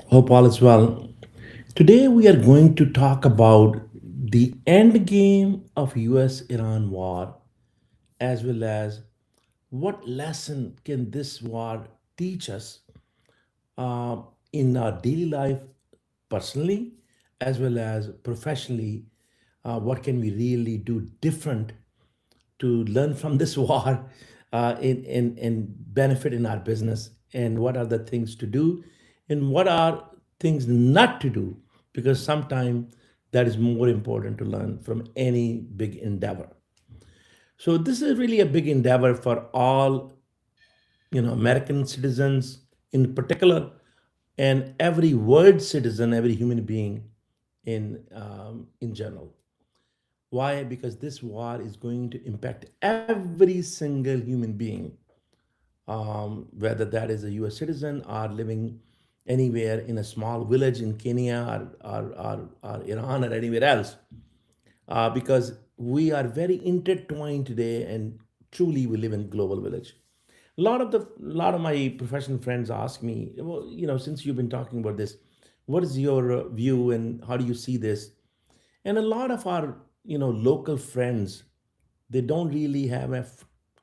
Hope all is well. Today we are going to talk about the end game of US Iran war as well as what lesson can this war teach us uh, in our daily life personally as well as professionally. What can we really do different to learn from this war in benefit in our business, and what are the things to do and what are things not to do, because sometimes that is more important to learn from any big endeavor. So this is really a big endeavor for all, American citizens in particular, and every world citizen, every human being in general. Why? Because this war is going to impact every single human being, whether that is a US citizen or living anywhere in a small village in Kenya or Iran or anywhere else, because we are very intertwined today, and truly we live in global village. A lot of my professional friends ask me, well, since you've been talking about this, what is your view and how do you see this? And a lot of our local friends, they don't really have a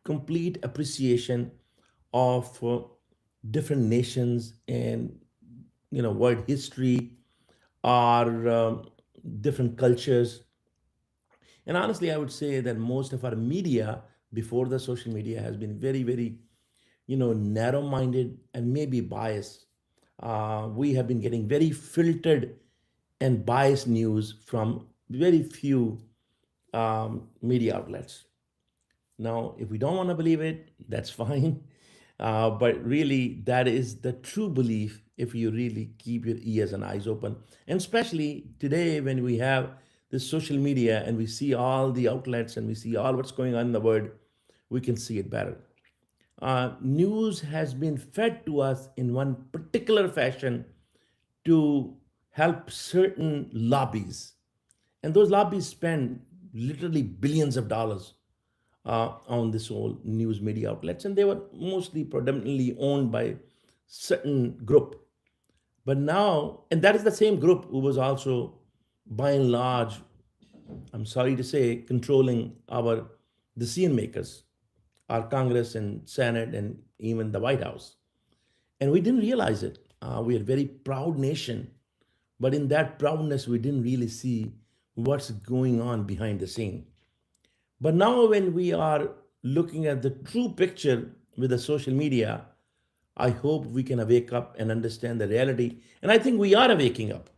complete appreciation of different nations and world history or different cultures. And honestly, I would say that most of our media before the social media has been very, very, narrow minded and maybe biased. We have been getting very filtered and biased news from very few media outlets. Now, if we don't want to believe it, that's fine. But really, that is the true belief if you really keep your ears and eyes open. And especially today, when we have this social media and we see all the outlets and we see all what's going on in the world, we can see it better. News has been fed to us in one particular fashion to help certain lobbies. And those lobbies spend literally billions of dollars on this whole news media outlets, and they were mostly predominantly owned by certain group. But now, and that is the same group who was also, by and large, I'm sorry to say, controlling our decision makers, our Congress and Senate, and even the White House. And we didn't realize it. We are a very proud nation, but in that proudness, we didn't really see what's going on behind the scene. But now, when we are looking at the true picture with the social media, I hope we can wake up and understand the reality. And I think we are waking up.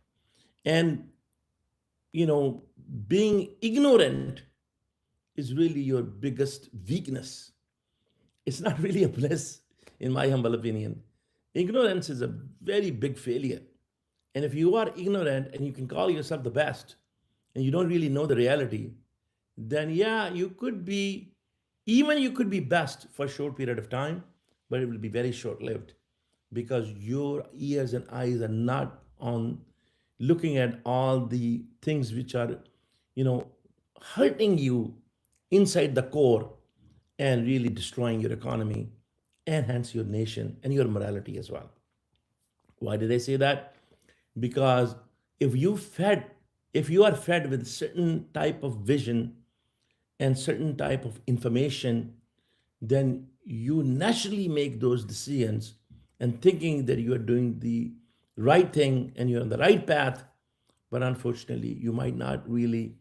And, you know, being ignorant is really your biggest weakness. It's not really a bliss, in my humble opinion. Ignorance is a very big failure. And if you are ignorant and you can call yourself the best and you don't really know the reality, then yeah, you could be best for a short period of time, but it will be very short lived because your ears and eyes are not on looking at all the things which are, you know, hurting you inside the core and really destroying your economy and hence your nation and your morality as well. Why did I say that? Because if you fed if you are fed with certain type of vision and certain type of information, then you naturally make those decisions and thinking that you are doing the right thing and you're on the right path, but unfortunately you might not really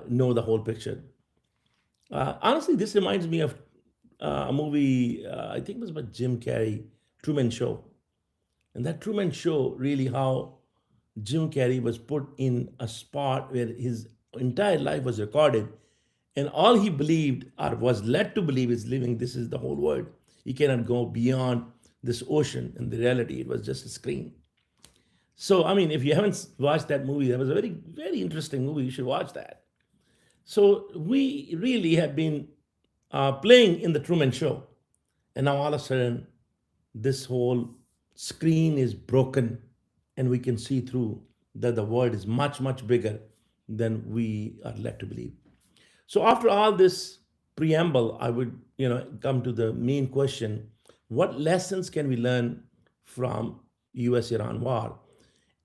know the whole picture. Honestly, this reminds me of a movie, I think it was about Jim Carrey, Truman Show. And that Truman Show, really, how Jim Carrey was put in a spot where his entire life was recorded, and all he believed or was led to believe is living. This is the whole world. He cannot go beyond this ocean. In the reality, it was just a screen. So, I mean, if you haven't watched that movie, that was a very, very interesting movie. You should watch that. So, we really have been playing in the Truman Show, and now all of a sudden, this whole screen is broken and we can see through that the world is much, much bigger than we are led to believe. So after all this preamble, I would, come to the main question: what lessons can we learn from US Iran war,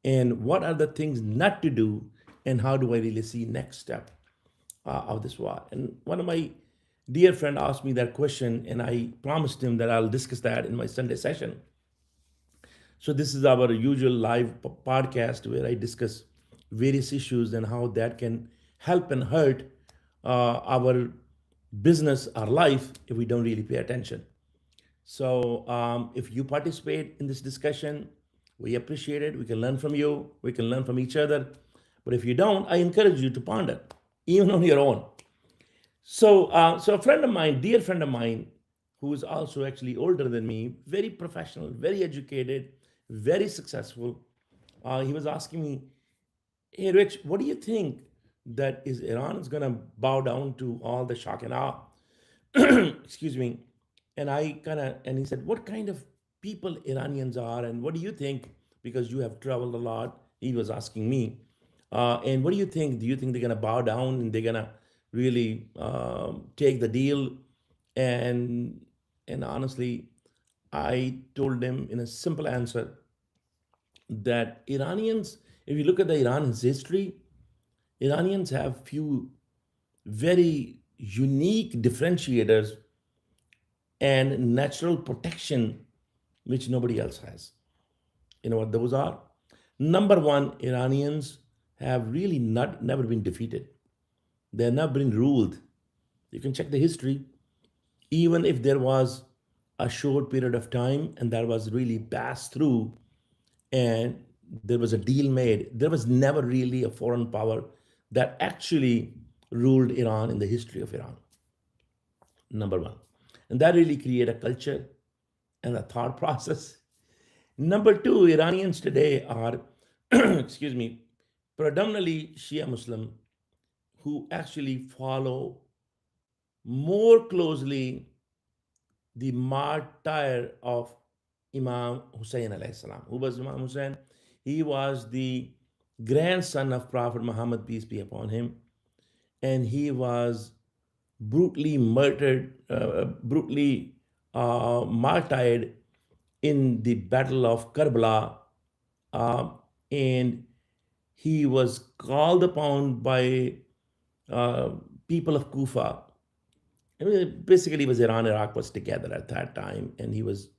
and what are the things not to do, and how do I really see next step of this war. And one of my dear friend asked me that question, and I promised him that I'll discuss that in my Sunday session. So this is our usual live podcast where I discuss various issues and how that can help and hurt our business, our life, if we don't really pay attention. So if you participate in this discussion, we appreciate it. We can learn from you. We can learn from each other. But if you don't, I encourage you to ponder, even on your own. So a friend of mine, dear friend of mine, who is also actually older than me, very professional, very educated, very successful, he was asking me, "Hey, Rich, what do you think that is Iran is going to bow down to all the shock and awe?" Excuse me. And he said, "What kind of people Iranians are, and what do you think? Because you have traveled a lot." He was asking me, and what do you think? Do you think they're gonna bow down and they're gonna really take the deal? And and honestly, I told him in a simple answer that Iranians, if you look at the Iran's history, Iranians have few very unique differentiators and natural protection which nobody else has. You know what those are? Number one, Iranians have really not never been defeated. They have never been ruled. You can check the history. Even if there was a short period of time and that was really passed through and there was a deal made, there was never really a foreign power that actually ruled Iran in the history of Iran. Number one. And that really create a culture and a thought process. Number two, Iranians today are, excuse me, predominantly Shia Muslim who actually follow more closely the martyr of Imam Hussein alayhi salam. Who was Imam Hussein? He was the grandson of Prophet Muhammad, peace be upon him, and he was brutally murdered, brutally martyred in the Battle of Karbala, uh, and he was called upon by uh, people of Kufa. I mean, basically, it was Iran, Iraq was together at that time, and he was,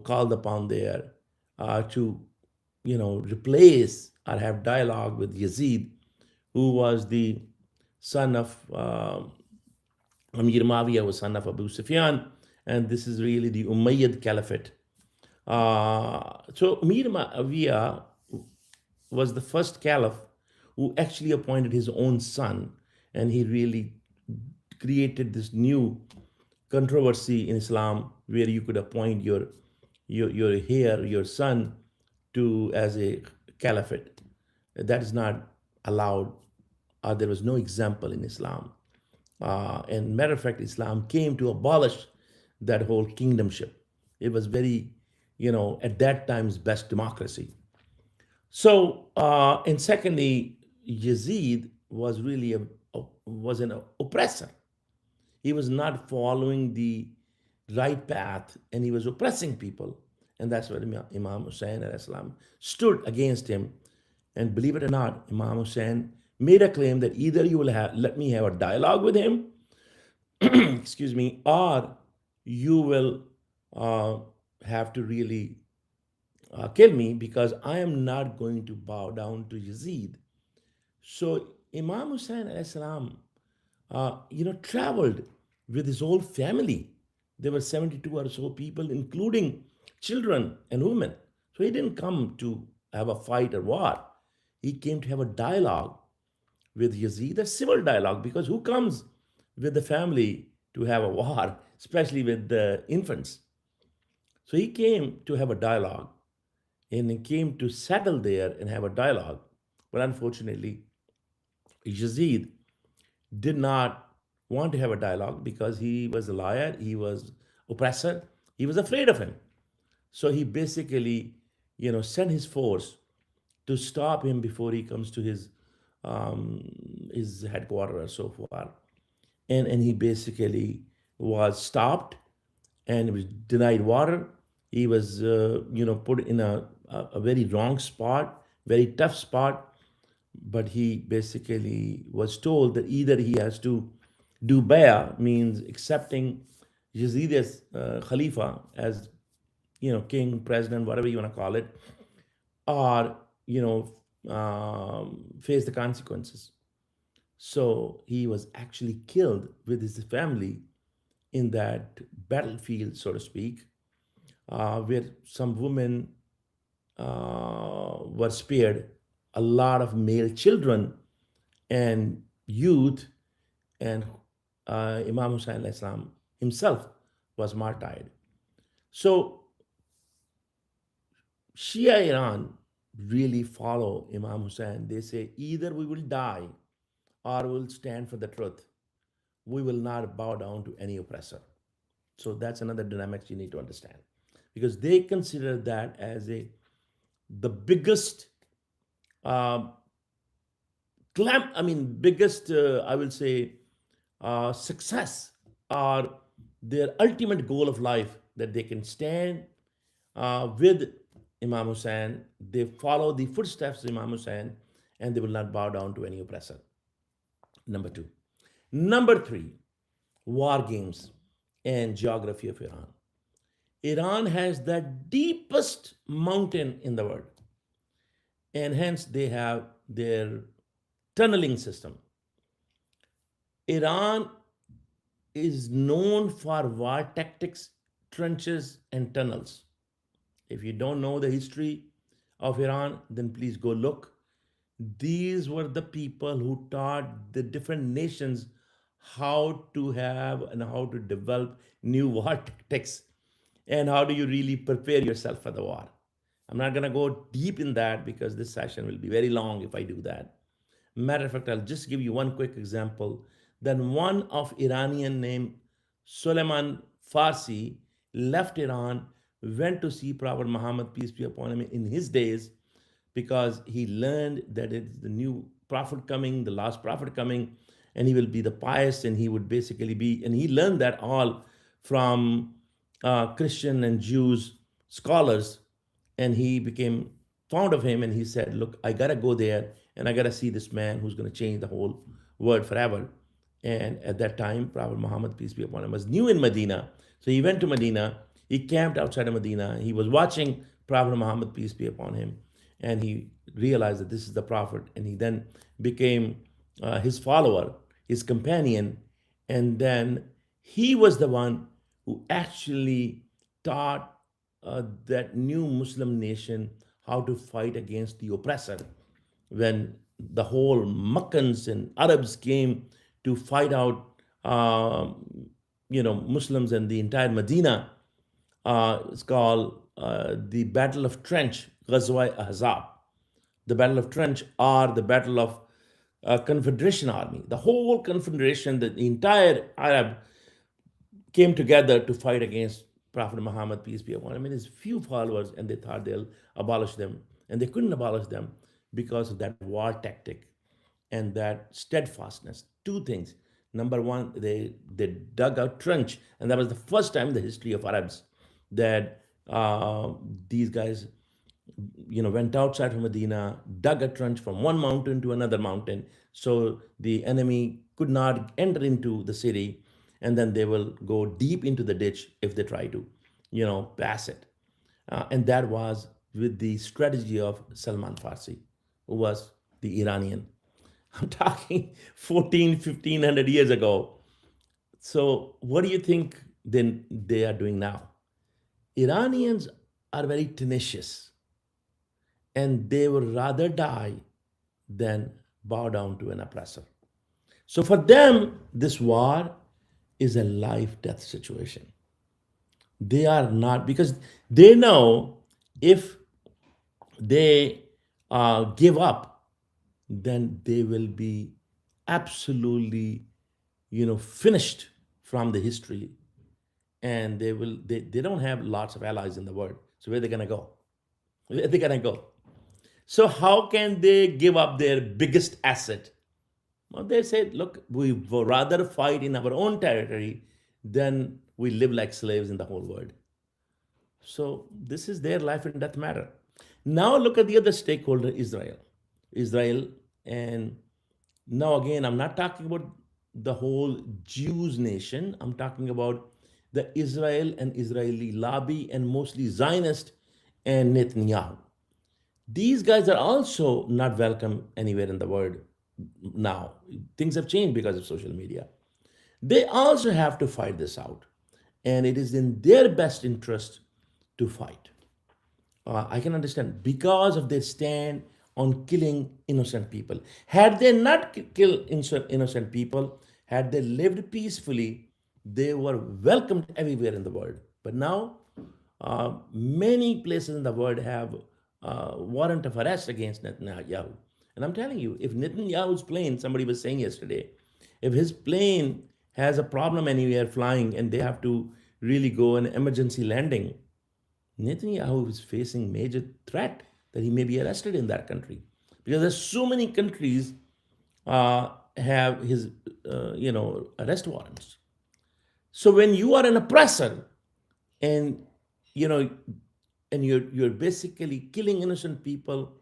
called upon there to, replace or have dialogue with Yazid, who was the son of Amir Muawiyah, was son of Abu Sufyan, and this is really the Umayyad Caliphate. So Amir Muawiyah was the first caliph who actually appointed his own son, and he really created this new controversy in Islam where you could appoint your heir, your son, to as a caliphate. That is not allowed. There was no example in Islam. And matter of fact, Islam came to abolish that whole kingdomship. It was very, at that time's best democracy. So, and secondly, Yazid was really was an oppressor. He was not following the right path, and he was oppressing people. And that's why Imam Hussein al-Islam stood against him. And believe it or not, Imam Hussein made a claim that either you will let me have a dialogue with him, excuse me, or you will uh, have to really kill me because I am not going to bow down to Yazid. So Imam Hussein al-Islam, traveled with his whole family. There were 72 or so people, including children and women. So he didn't come to have a fight or war. He came to have a dialogue with Yazid, a civil dialogue, because who comes with the family to have a war, especially with the infants? So he came to have a dialogue and he came to settle there and have a dialogue. But unfortunately, Yazid did not want to have a dialogue because he was a liar, he was oppressor, he was afraid of him. So he basically, sent his force to stop him before he comes to his headquarters or so far. And he basically was stopped and was denied water He was, put in a very wrong spot, very tough spot. But he basically was told that either he has to do bay'ah, means accepting Yazid as Khalifa, as king, president, whatever you want to call it, or face the consequences. So he was actually killed with his family in that battlefield, so to speak, where some women were spared, a lot of male children and youth, and Imam Hussein Islam himself was martyred. So Shia Iran really follow Imam Hussein. They say either we will die or we will stand for the truth. We will not bow down to any oppressor. So that's another dynamics you need to understand, because they consider that as the biggest uh, biggest, I will say, success, or their ultimate goal of life, that they can stand with Imam Hussein. They follow the footsteps of Imam Hussein, and they will not bow down to any oppressor. Number two. Number three, war games and geography of Iran. Iran has the deepest mountain in the world, and hence they have their tunneling system. Iran is known for war tactics, trenches, and tunnels. If you don't know the history of Iran, then please go look. These were the people who taught the different nations how to have and how to develop new war tactics, and how do you really prepare yourself for the war. I'm not going to go deep in that because this session will be very long if I do that. Matter of fact, I'll just give you one quick example. Then one of Iranian named Suleiman Farsi left Iran, went to see Prophet Muhammad, peace be upon him, in his days, because he learned that it's the new prophet coming, the last prophet coming, and he will be the pious, and he would basically be, and he learned that all from Christian and Jews scholars, and he became fond of him, and he said, look, I gotta go there, and I gotta see this man who's going to change the whole world forever. And at that time, Prophet Muhammad, peace be upon him, was new in Medina. So he went to Medina, he camped outside of Medina, he was watching Prophet Muhammad, peace be upon him, and he realized that this is the prophet, and he then became his follower, his companion, and then he was the one who actually taught that new Muslim nation how to fight against the oppressor. When the whole Makkans and Arabs came to fight out, Muslims and the entire Medina, it's called the Battle of Trench, Ghazwa Ahzab. The Battle of Trench, or the Battle of Confederation Army. The whole Confederation, the entire Arab came together to fight against Prophet Muhammad, peace be upon him. I mean, his few followers, and they thought they'll abolish them. And they couldn't abolish them because of that war tactic and that steadfastness. Two things. Number one, they dug a trench, and that was the first time in the history of Arabs that these guys, went outside from Medina, dug a trench from one mountain to another mountain, so the enemy could not enter into the city, and then they will go deep into the ditch if they try to, pass it. And that was with the strategy of Salman Farsi, who was the Iranian. I'm talking 14, 1500 years ago. So, what do you think then they are doing now? Iranians are very tenacious, and they would rather die than bow down to an oppressor. So, for them, this war is a life death situation. They are not, because they know if they give up, then they will be absolutely, finished from the history, and they don't have lots of allies in the world. So where are they gonna go? Where are they gonna go? So how can they give up their biggest asset? Well, they said, look, we would rather fight in our own territory than we live like slaves in the whole world. So this is their life and death matter. Now look at the other stakeholder, Israel. Israel, and now again, I'm not talking about the whole Jews nation. I'm talking about the Israel and Israeli lobby and mostly Zionist and Netanyahu. These guys are also not welcome anywhere in the world now. Things have changed because of social media. They also have to fight this out. And it is in their best interest to fight. I can understand because of their stand on killing innocent people. Had they not killed innocent people, had they lived peacefully, they were welcomed everywhere in the world. But now, many places in the world have warrant of arrest against Netanyahu. And I'm telling you, if Netanyahu's plane, somebody was saying yesterday, if his plane has a problem anywhere flying and they have to really go an emergency landing, Netanyahu is facing major threat that he may be arrested in that country because there's so many countries have his arrest warrants. So when you are an oppressor and you know and you're basically killing innocent people,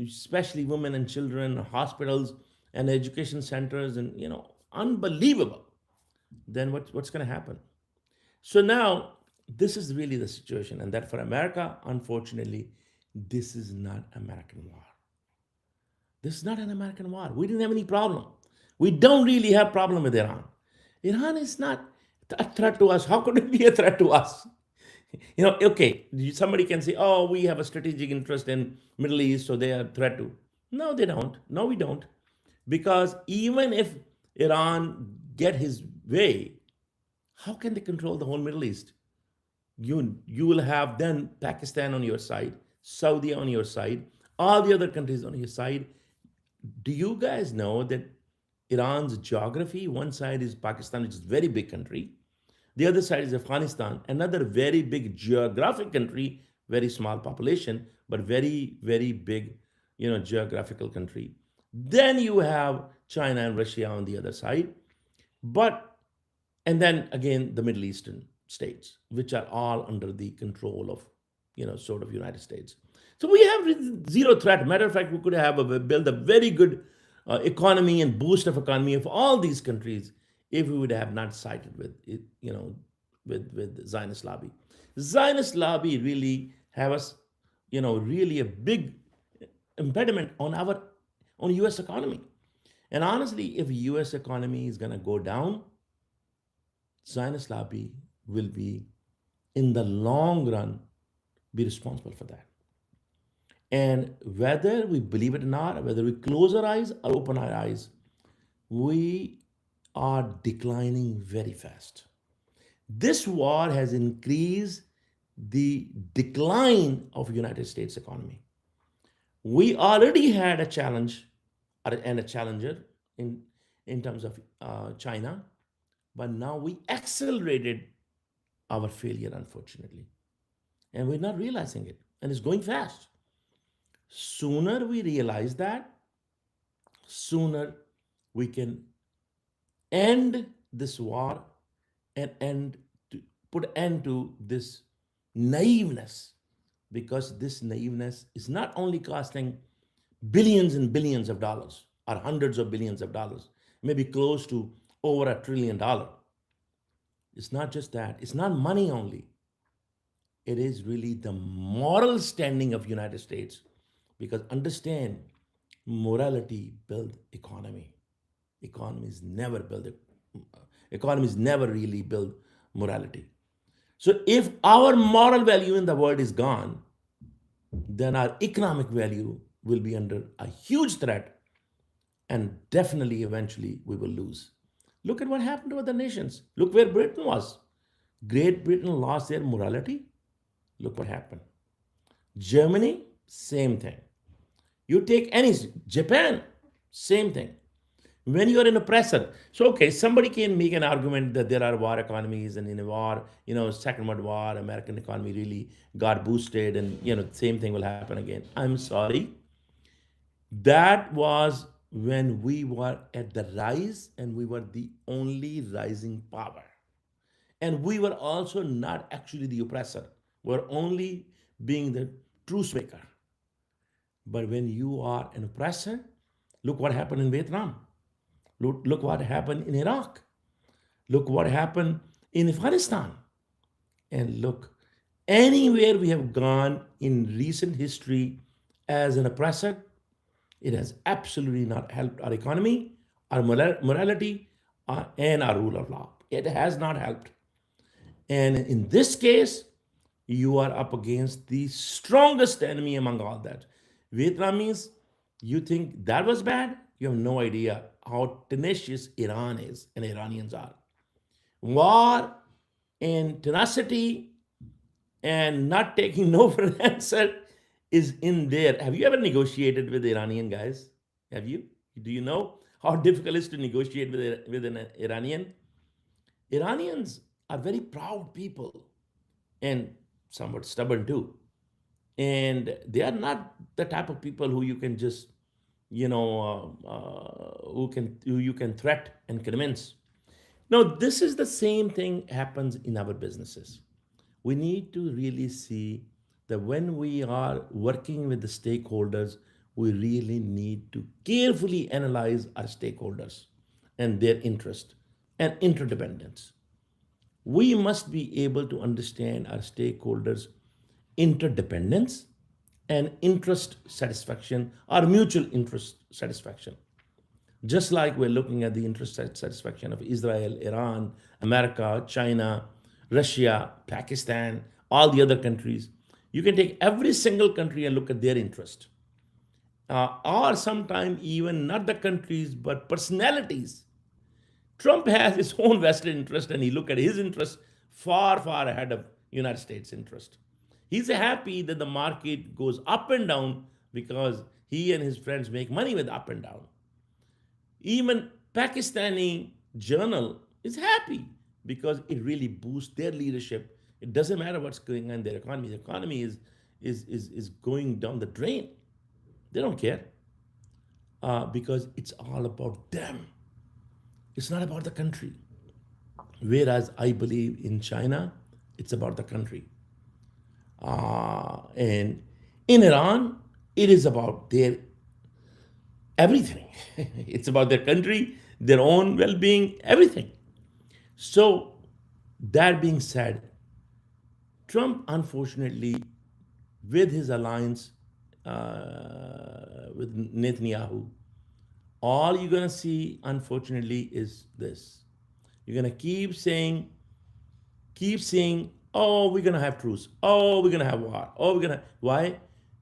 especially women and children, hospitals and education centers, and unbelievable. Then what's going to happen? So now this is really the situation, and that for America, unfortunately, this is not American war. This is not an American war. We didn't have any problem. We don't really have problem with Iran. Iran is not a threat to us. How could it be a threat to us? Okay, somebody can say, "Oh, we have a strategic interest in Middle East, so they are a threat to." No, they don't. No, we don't, because even if Iran get his way, how can they control the whole Middle East? You will have then Pakistan on your side, Saudi on your side, all the other countries on your side. Do you guys know that Iran's geography, one side is Pakistan, which is a very big country. The other side is Afghanistan, another very big geographic country, very small population, but very, very big, geographical country. Then you have China and Russia on the other side. But and then again the Middle Eastern states, which are all under the control of sort of United States. So we have zero threat. Matter of fact, we could have build a very good economy and boost of economy of all these countries if we would have not sided with it, with Zionist lobby. Zionist lobby really have us, really a big impediment on U.S. economy. And honestly, if U.S. economy is going to go down, Zionist lobby will be, in the long run, be responsible for that. And whether we believe it or not, whether we close our eyes or open our eyes, we are declining very fast. This war has increased the decline of United States economy. We already had a challenge and a challenger in terms of China, but now we accelerated our failure, unfortunately. And we're not realizing it. And it's going fast. Sooner we realize that, sooner we can end this war and put end to this naiveness, because this naiveness is not only costing billions and billions of dollars or hundreds of billions of dollars, maybe close to over $1 trillion. It's not just that. It's not money only. It is really the moral standing of United States. Because understand, morality build economy. Economies never build it. Economies never really build morality. So if our moral value in the world is gone, then our economic value will be under a huge threat, and definitely eventually we will lose. Look at what happened to other nations. Look where Britain was. Great Britain lost their morality. Look what happened. Germany, same thing. You take any, Japan, same thing. When you are an oppressor, so okay, somebody can make an argument that there are war economies, and in a war, Second World War, American economy really got boosted, and same thing will happen again. I'm sorry. That was when we were at the rise and we were the only rising power. And we were also not actually the oppressor. We're only being the truce maker. But when you are an oppressor, look what happened in Vietnam. Look what happened in Iraq. Look what happened in Afghanistan. And look, anywhere we have gone in recent history as an oppressor, it has absolutely not helped our economy, our morality, and our rule of law. It has not helped. And in this case, you are up against the strongest enemy among all that. Vietnamese, you think that was bad? You have no idea how tenacious Iran is and Iranians are. War and tenacity and not taking no for an answer is in there. Have you ever negotiated with Iranian guys? Have you? Do you know how difficult it is to negotiate with an Iranian? Iranians are very proud people and somewhat stubborn too. And they are not the type of people who you can just, who you can threat and convince. Now, this is the same thing happens in our businesses. We need to really see that when we are working with the stakeholders, we really need to carefully analyze our stakeholders and their interest and interdependence. We must be able to understand our stakeholders' interdependence and interest satisfaction or mutual interest satisfaction. Just like we're looking at the interest satisfaction of Israel, Iran, America, China, Russia, Pakistan, all the other countries, you can take every single country and look at their interest. Or sometimes even not the countries, but personalities. Trump has his own vested interest, and he look at his interest far, far ahead of United States interest. He's happy that the market goes up and down because he and his friends make money with up and down. Even Pakistani journal is happy because it really boosts their leadership. It doesn't matter what's going on in their economy. The economy is going down the drain. They don't care because it's all about them. It's not about the country. Whereas I believe in China, it's about the country. And in Iran, it is about their everything. It's about their country, their own well being, everything. So, that being said, Trump, unfortunately, with his alliance with Netanyahu, all you're going to see, unfortunately, is this. You're going to keep saying, oh, we're going to have truce. Oh, we're going to have war. Oh, we're going to. Why?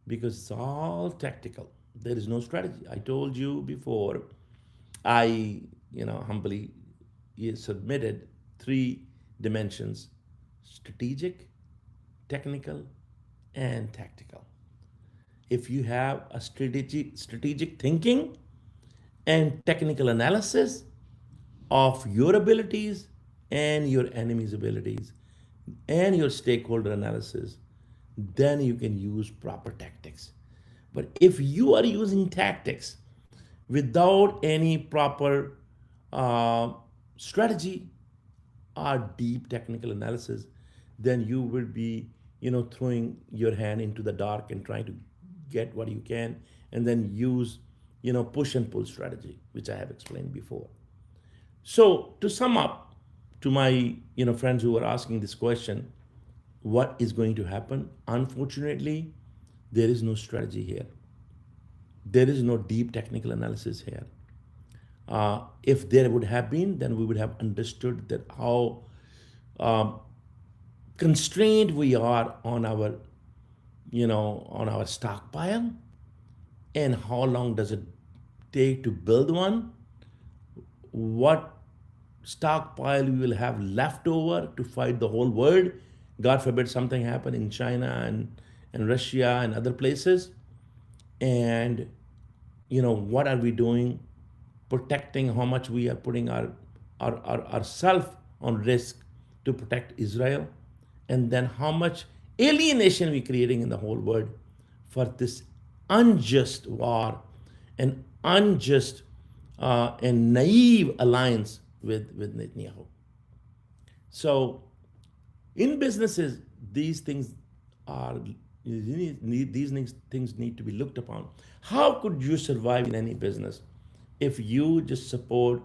Because it's all tactical. There is no strategy. I told you before, I, humbly submitted three dimensions: strategic, technical, and tactical. If you have a strategic thinking and technical analysis of your abilities and your enemy's abilities and your stakeholder analysis, then you can use proper tactics. But if you are using tactics without any proper uh, strategy or deep technical analysis, then you will be, throwing your hand into the dark and trying to get what you can, and then use, push and pull strategy, which I have explained before. So to sum up, to my, friends who are asking this question, what is going to happen? Unfortunately, there is no strategy here. There is no deep technical analysis here. If there would have been, then we would have understood that how um, constrained we are on our stockpile, and how long does it take to build one, what stockpile we will have left over to fight the whole world. God forbid something happen in China and Russia and other places. And what are we doing protecting, how much we are putting ourselves on risk to protect Israel, and then how much alienation we creating in the whole world for this unjust war and unjust and naive alliance with Netanyahu. So in businesses, these things are these things need to be looked upon. How could you survive in any business if you just support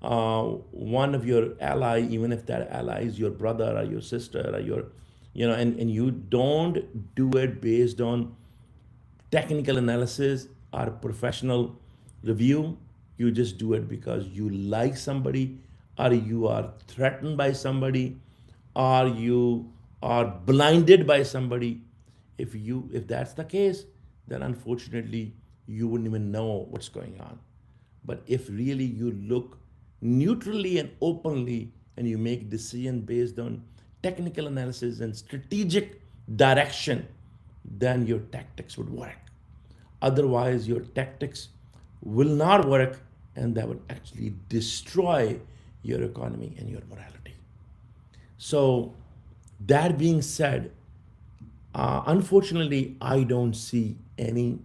one of your ally, even if that ally is your brother or your sister or your, and you don't do it based on technical analysis or professional review. You just do it because you like somebody, or you are threatened by somebody, or you are blinded by somebody. If that's the case, then unfortunately you wouldn't even know what's going on. But if really you look neutrally and openly, and you make decision based on technical analysis and strategic direction, then your tactics would work. Otherwise, your tactics will not work, and that would actually destroy your economy and your morality. So, that being said, unfortunately, I don't see any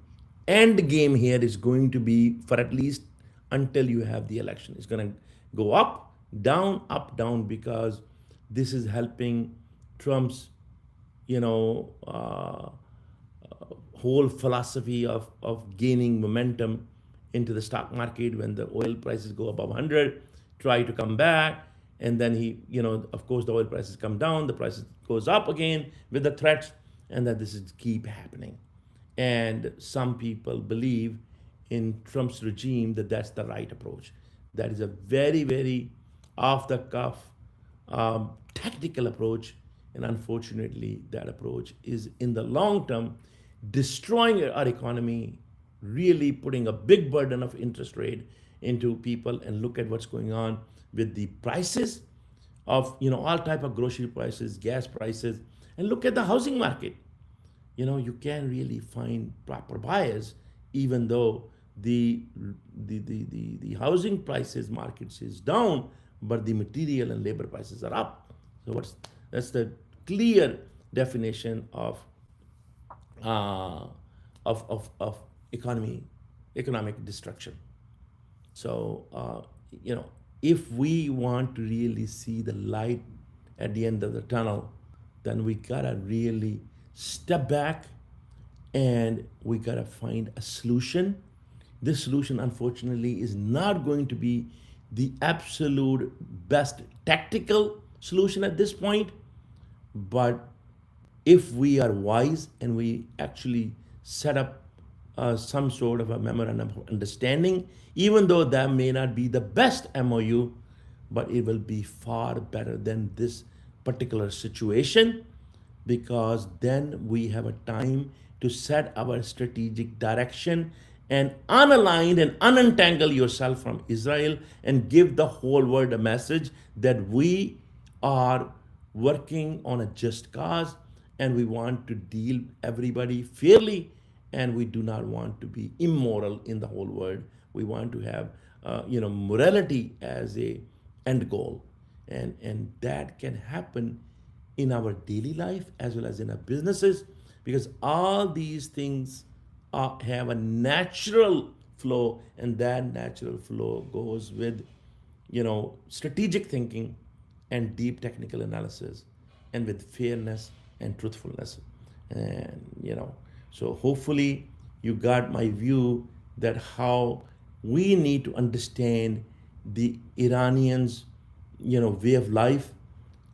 end game here is going to be for at least until you have the election. It's going to go up, down, because this is helping Trump's, you know, whole philosophy of gaining momentum into the stock market. When the oil prices go above 100, try to come back, and then of course the oil prices come down, the prices goes up again with the threats, and that this is keep happening. And some people believe in Trump's regime that that's the right approach. That is a very, very off the cuff, tactical approach. And unfortunately, that approach is in the long term destroying our economy, really putting a big burden of interest rate into people. And look at what's going on with the prices of all type of grocery prices, gas prices, and look at the housing market. You can't really find proper buyers, even though the housing prices markets is down, but the material and labor prices are up. So that's the clear definition uh, of economic destruction. So, if we want to really see the light at the end of the tunnel, then we gotta really step back, and we gotta find a solution. This solution, unfortunately, is not going to be the absolute best tactical solution at this point, but if we are wise and we actually set up some sort of a memorandum of understanding, even though that may not be the best MOU, but it will be far better than this particular situation, because then we have a time to set our strategic direction and unalign and unentangle yourself from Israel, and give the whole world a message that we are working on a just cause, and we want to deal everybody fairly, and we do not want to be immoral in the whole world. We want to have morality as a end goal, and that can happen in our daily life as well as in our businesses, because all these things have a natural flow, and that natural flow goes with strategic thinking and deep technical analysis, and with fairness and truthfulness. And so hopefully you got my view that how we need to understand the Iranians way of life,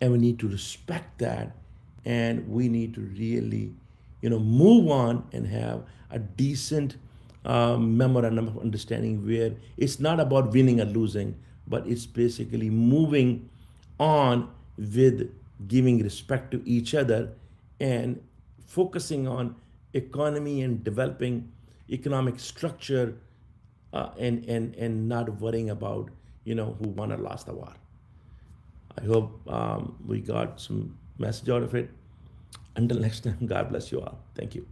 and we need to respect that, and we need to really move on and have a decent memorandum of understanding, where it's not about winning or losing, but it's basically moving on with giving respect to each other, and focusing on economy and developing economic structure, and not worrying about who won or lost the war. I hope we got some message out of it. Until next time, God bless you all. Thank you.